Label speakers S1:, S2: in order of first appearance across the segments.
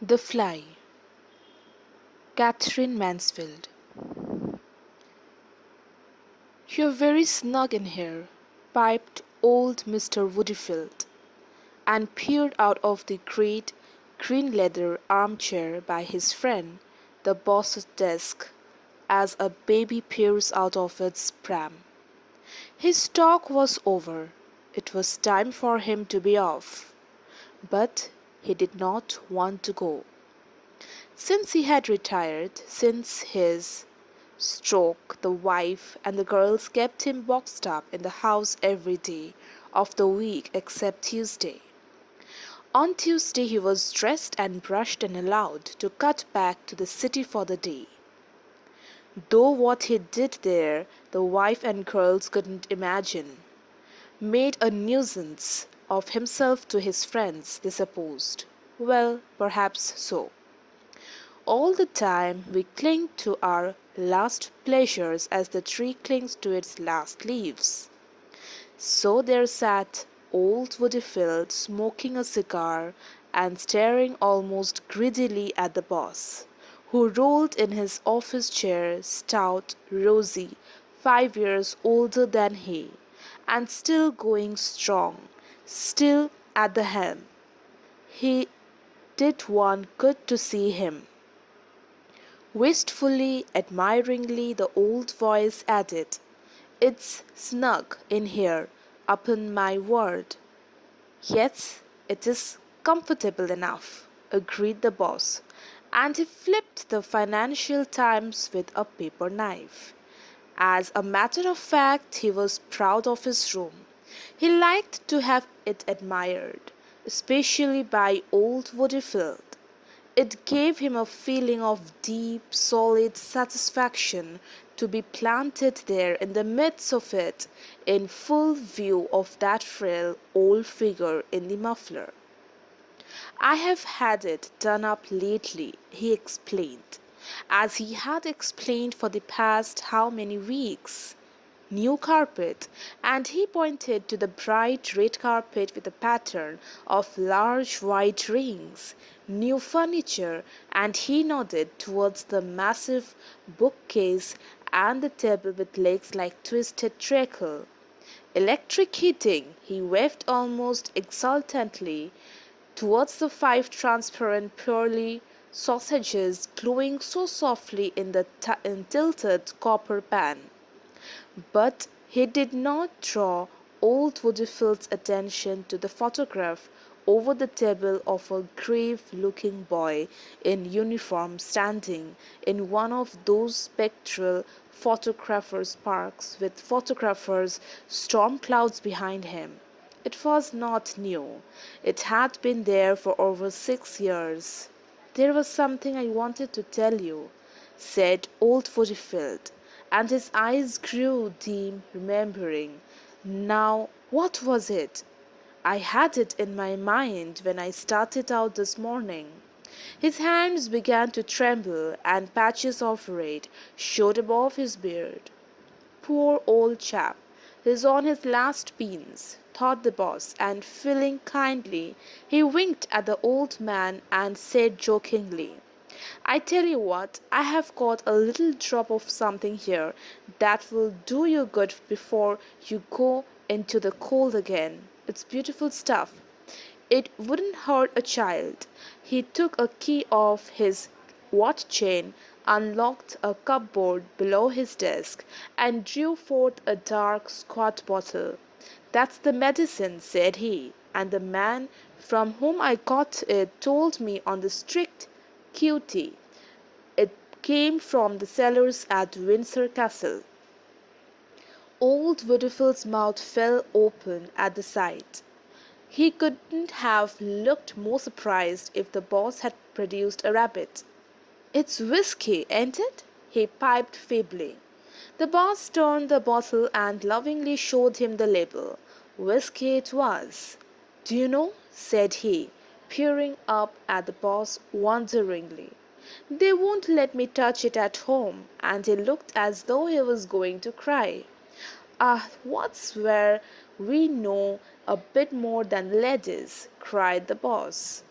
S1: The Fly, Katherine Mansfield. "You're very snug in here," piped old Mr. Woodfield, and peered out of the great green leather armchair by his friend the boss's desk as a baby peers out of its pram. His talk was over. It was time for him to be off. But he did not want to go. Since he had retired, since his stroke, the wife and the girls kept him boxed up in the house every day of the week except Tuesday. On Tuesday he was dressed and brushed and allowed to cut back to the city for the day. Though what he did there the wife and girls couldn't imagine. Made a nuisance of himself to his friends, they supposed. Well, perhaps so. All the time we cling to our last pleasures as the tree clings to its last leaves. So there sat old Woodfield smoking a cigar and staring almost greedily at the boss, who rolled in his office chair, stout, rosy, 5 years older than he, and still going strong, still at the helm. He did one good to see him. Wistfully, admiringly, the old voice added, "It's snug in here, upon my word." "Yes, it is comfortable enough," agreed the boss, and he flipped the Financial Times with a paper knife. As a matter of fact, he was proud of his room. He liked to have it admired, especially by old Woodfield. It gave him a feeling of deep, solid satisfaction to be planted there in the midst of it, in full view of that frail old figure in the muffler. "I have had it done up lately," he explained, as he had explained for the past how many weeks. "New carpet," and he pointed to the bright red carpet with a pattern of large white rings, "new furniture," and he nodded towards the massive bookcase and the table with legs like twisted treacle. "Electric heating," he waved almost exultantly towards the 5 transparent pearly sausages glowing so softly in the tilted copper pan. But he did not draw old Woodfield's attention to the photograph over the table of a grave-looking boy in uniform standing in one of those spectral photographers' parks with photographers' storm clouds behind him. It was not new. It had been there for over 6 years. "There was something I wanted to tell you," said old Woodfield, and his eyes grew dim, remembering. "Now, what was it? I had it in my mind when I started out this morning." His hands began to tremble, and patches of red showed above his beard. "Poor old chap, he's on his last beans," thought the boss, and feeling kindly, he winked at the old man and said jokingly, "I tell you what, I have got a little drop of something here that will do you good before you go into the cold again. It's beautiful stuff. It wouldn't hurt a child." He took a key off his watch chain, unlocked a cupboard below his desk, and drew forth a dark, squat bottle. "That's the medicine," said he, "and the man from whom I got it told me on the strict QT. It came from the cellars at Windsor Castle." Old Woodfield's mouth fell open at the sight. He couldn't have looked more surprised if the boss had produced a rabbit. "It's whiskey, ain't it?" he piped feebly. The boss turned the bottle and lovingly showed him the label. Whiskey it was. "Do you know," said he, peering up at the boss wonderingly, "they won't let me touch it at home," and he looked as though he was going to cry. "Ah, what's where we know a bit more than ladies," cried the boss.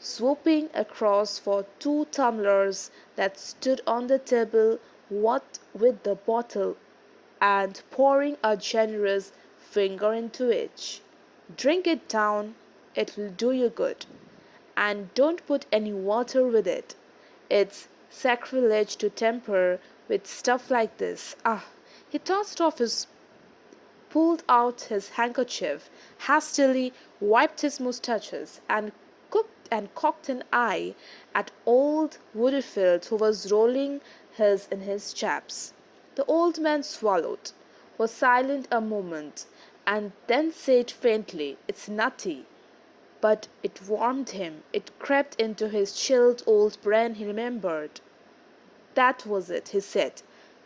S1: swooping across for 2 tumblers that stood on the table, what with the bottle, and pouring a generous finger into each. Drink it down, it will do you good. And don't put any water with it. It's sacrilege to temper with stuff like this. Ah, he tossed off his pulled out his handkerchief, hastily wiped his moustaches, and cocked an eye at old Woodfield, who was rolling his in his chaps. The old man swallowed, was silent a moment, and then said faintly, "It's nutty." But it warmed him. It crept into his chilled old brain, he remembered. That was it, he said,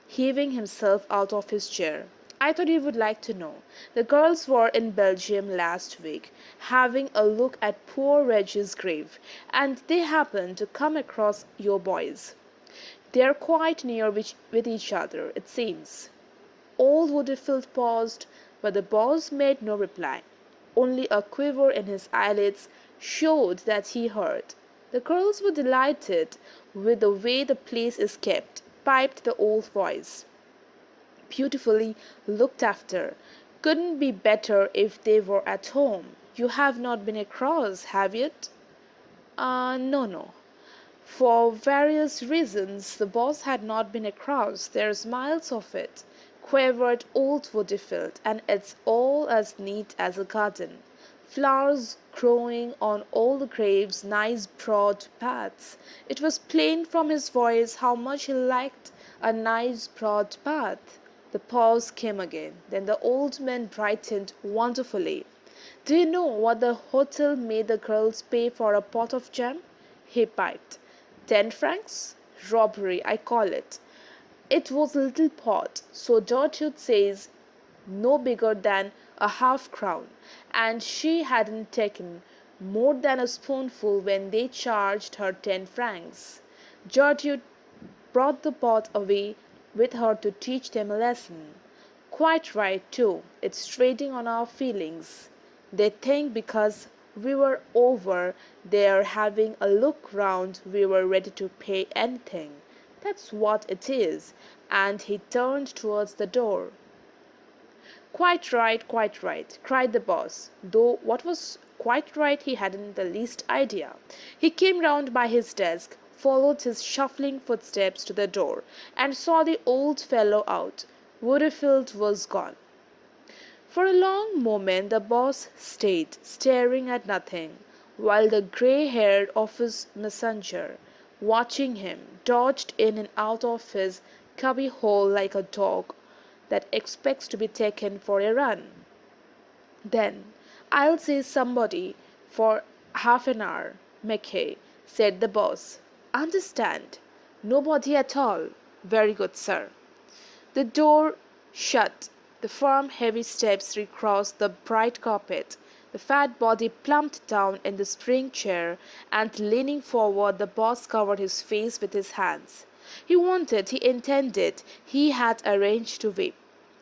S1: heaving himself out of his chair. I thought you would like to know. The girls were in Belgium last week, having a look at poor Reggie's grave, and they happened to come across your boys. They're quite near with each other, it seems. Old Woodfield paused, but the boss made no reply. Only a quiver in his eyelids showed that he heard. The girls were delighted with the way the place is kept, piped the old voice. Beautifully looked after. Couldn't be better if they were at home. You have not been across, have you? No. For various reasons, the boss had not been across. There's miles of it, quavered old Woodfield, and it's all as neat as a garden. Flowers growing on all the graves, nice broad paths. It was plain from his voice how much he liked a nice broad path. The pause came again. Then the old man brightened wonderfully. Do you know what the hotel made the girls pay for a pot of jam? He piped. 10 francs? Robbery, I call it. It was a little pot, so Gertrude says, no bigger than a half-crown, and she hadn't taken more than a spoonful when they charged her 10 francs. Gertrude brought the pot away with her to teach them a lesson. Quite right, too. It's trading on our feelings. They think because we were over there having a look round we were ready to pay anything. That's what it is. And he turned towards the door. Quite right, cried the boss, though what was quite right he hadn't the least idea. He came round by his desk, followed his shuffling footsteps to the door, and saw the old fellow out. Woodfield was gone. For a long moment the boss stayed, staring at nothing, while the grey-haired office messenger, watching him, dodged in and out of his cubby-hole like a dog that expects to be taken for a run. Then I'll say somebody for half an hour, Mackay, said the boss. Understand? Nobody at all. Very good, sir. The door shut. The firm, heavy steps recrossed the bright carpet. The fat body plumped down in the spring chair, and leaning forward, the boss covered his face with his hands. He intended, he had arranged to weep.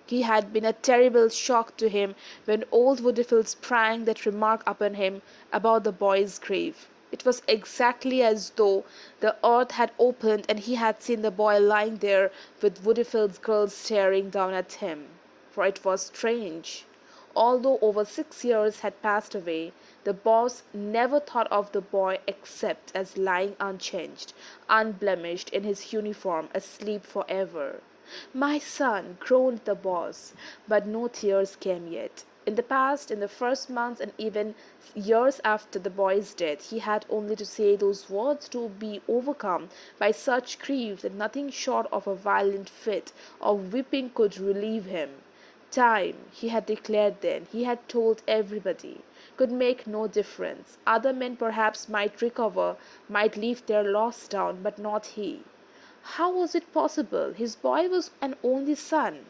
S1: He had been a terrible shock to him when old Woodfield sprang that remark upon him about the boy's grave. It was exactly as though the earth had opened and he had seen the boy lying there with Woodfield's girl staring down at him. For it was strange. Although over 6 years had passed away, the boss never thought of the boy except as lying unchanged, unblemished in his uniform, asleep forever. My son, groaned the boss, but no tears came yet. In the past, in the first months and even years after the boy's death, he had only to say those words to be overcome by such grief that nothing short of a violent fit of weeping could relieve him. Time, he had declared then, he had told everybody, could make no difference. Other men perhaps might recover, might live their loss down, but not he. How was it possible? His boy was an only son.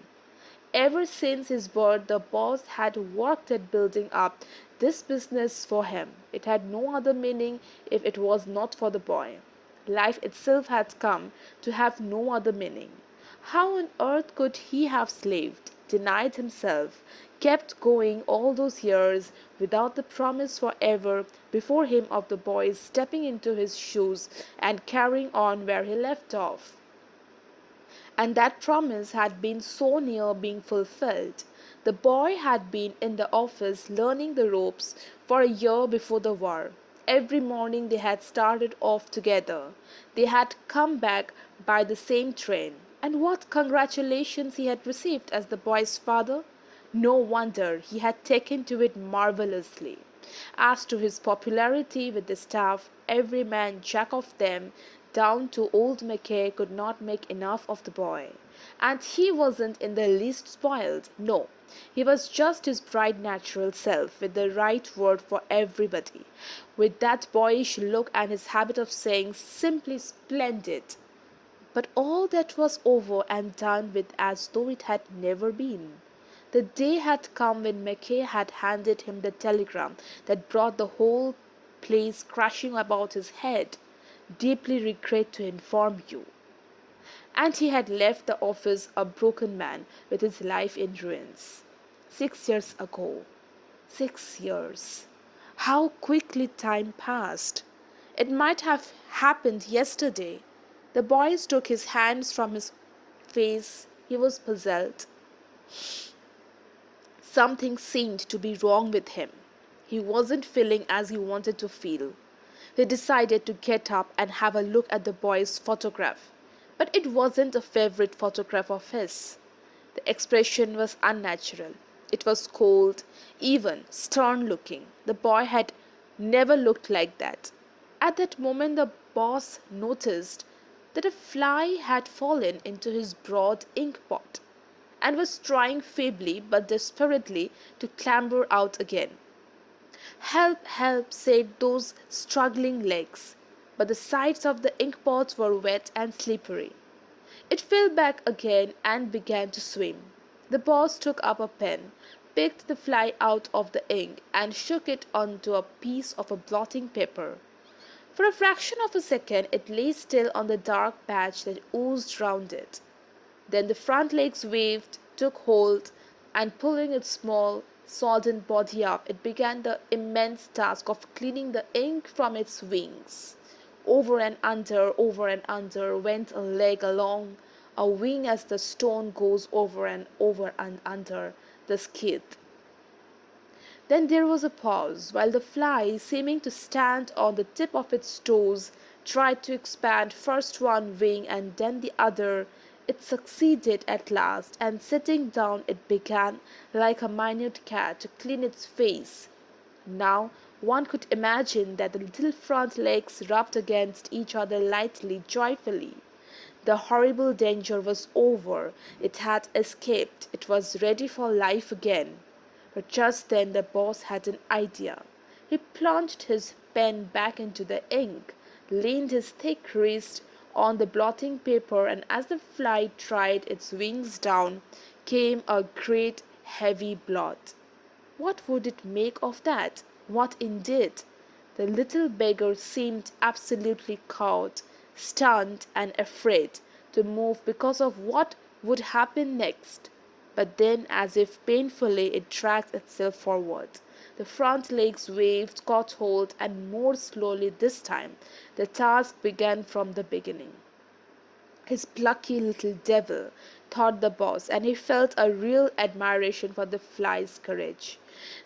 S1: Ever since his birth, the boss had worked at building up this business for him. It had no other meaning if it was not for the boy. Life itself had come to have no other meaning. How on earth could he have slaved, denied himself, kept going all those years without the promise forever before him of the boy's stepping into his shoes and carrying on where he left off? And that promise had been so near being fulfilled. The boy had been in the office learning the ropes for a year before the war. Every morning they had started off together. They had come back by the same train. And what congratulations he had received as the boy's father! No wonder he had taken to it marvelously. As to his popularity with the staff, every man jack of them, down to old Mackay, could not make enough of the boy. And he wasn't in the least spoiled. No, he was just his bright natural self, with the right word for everybody, with that boyish look and his habit of saying simply splendid. But all that was over and done with as though it had never been. The day had come when Mackay had handed him the telegram that brought the whole place crashing about his head. Deeply regret to inform you. And he had left the office a broken man with his life in ruins. 6 years ago. 6 years. How quickly time passed. It might have happened yesterday. The boy took his hands from his face. He was puzzled. Something seemed to be wrong with him. He wasn't feeling as he wanted to feel. He decided to get up and have a look at the boy's photograph. But it wasn't a favorite photograph of his. The expression was unnatural. It was cold, even stern looking. The boy had never looked like that. At that moment, the boss noticed that a fly had fallen into his broad ink pot and was trying feebly but desperately to clamber out again. Help, help, said those struggling legs, but the sides of the ink pots were wet and slippery. It fell back again and began to swim. The boss took up a pen, picked the fly out of the ink, and shook it onto a piece of a blotting paper. For a fraction of a second it lay still on the dark patch that oozed round it. Then the front legs waved, took hold, and pulling its small, sodden body up, it began the immense task of cleaning the ink from its wings. Over and under went a leg along a wing as the stone goes over and under the skid. Then there was a pause, while the fly, seeming to stand on the tip of its toes, tried to expand first one wing and then the other. It succeeded at last, and sitting down it began, like a minute cat, to clean its face. Now one could imagine that the little front legs rubbed against each other lightly, joyfully. The horrible danger was over. It had escaped. It was ready for life again. But just then the boss had an idea. He plunged his pen back into the ink, leaned his thick wrist on the blotting paper, and as the fly tried its wings down, came a great heavy blot. What would it make of that? What indeed? The little beggar seemed absolutely cowed, stunned, and afraid to move because of what would happen next. But then, as if painfully, it dragged itself forward. The front legs waved, caught hold, and more slowly this time. The task began from the beginning. His plucky little devil, thought the boss, and he felt a real admiration for the fly's courage.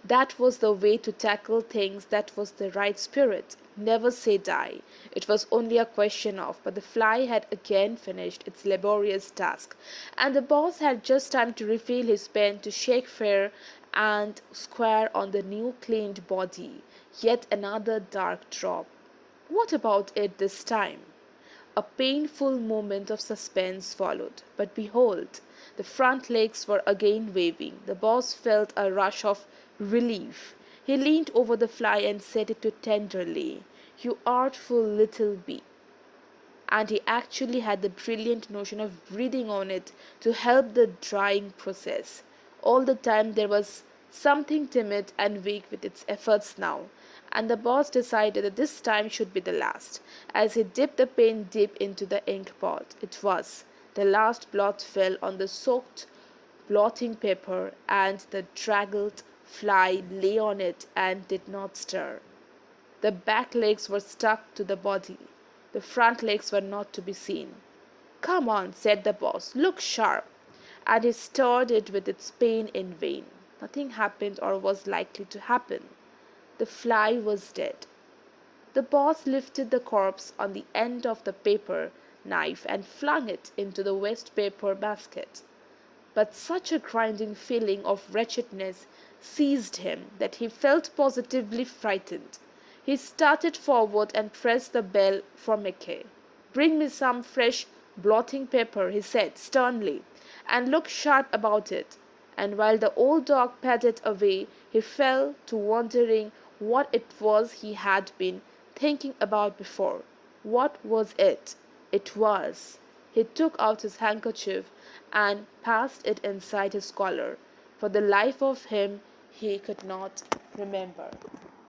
S1: That was the way to tackle things, that was the right spirit. Never say die. It was only a question of, but the fly had again finished its laborious task, and the boss had just time to refill his pen, to shake fair and square on the new cleaned body. Yet another dark drop. What about it this time? A painful moment of suspense followed, but behold, the front legs were again waving. The boss felt a rush of relief. He leaned over the fly and said it to tenderly, "You artful little bee." And he actually had the brilliant notion of breathing on it to help the drying process. All the time there was something timid and weak with its efforts now, and the boss decided that this time should be the last. As he dipped the pen deep into the ink pot, it was. The last blot fell on the soaked blotting paper, and the draggled fly lay on it and did not stir. The back legs were stuck to the body. The front legs were not to be seen. "Come on," said the boss, "look sharp." And he stirred it with its pain in vain. Nothing happened or was likely to happen. The fly was dead. The boss lifted the corpse on the end of the paper knife and flung it into the waste paper basket. But such a grinding feeling of wretchedness seized him that he felt positively frightened. He started forward and pressed the bell for Mackay. "Bring me some fresh blotting paper," he said sternly, "and look sharp about it." And while the old dog padded away, he fell to wondering what it was he had been thinking about before. What was it? It was. He took out his handkerchief and passed it inside his collar. For the life of him he could not remember.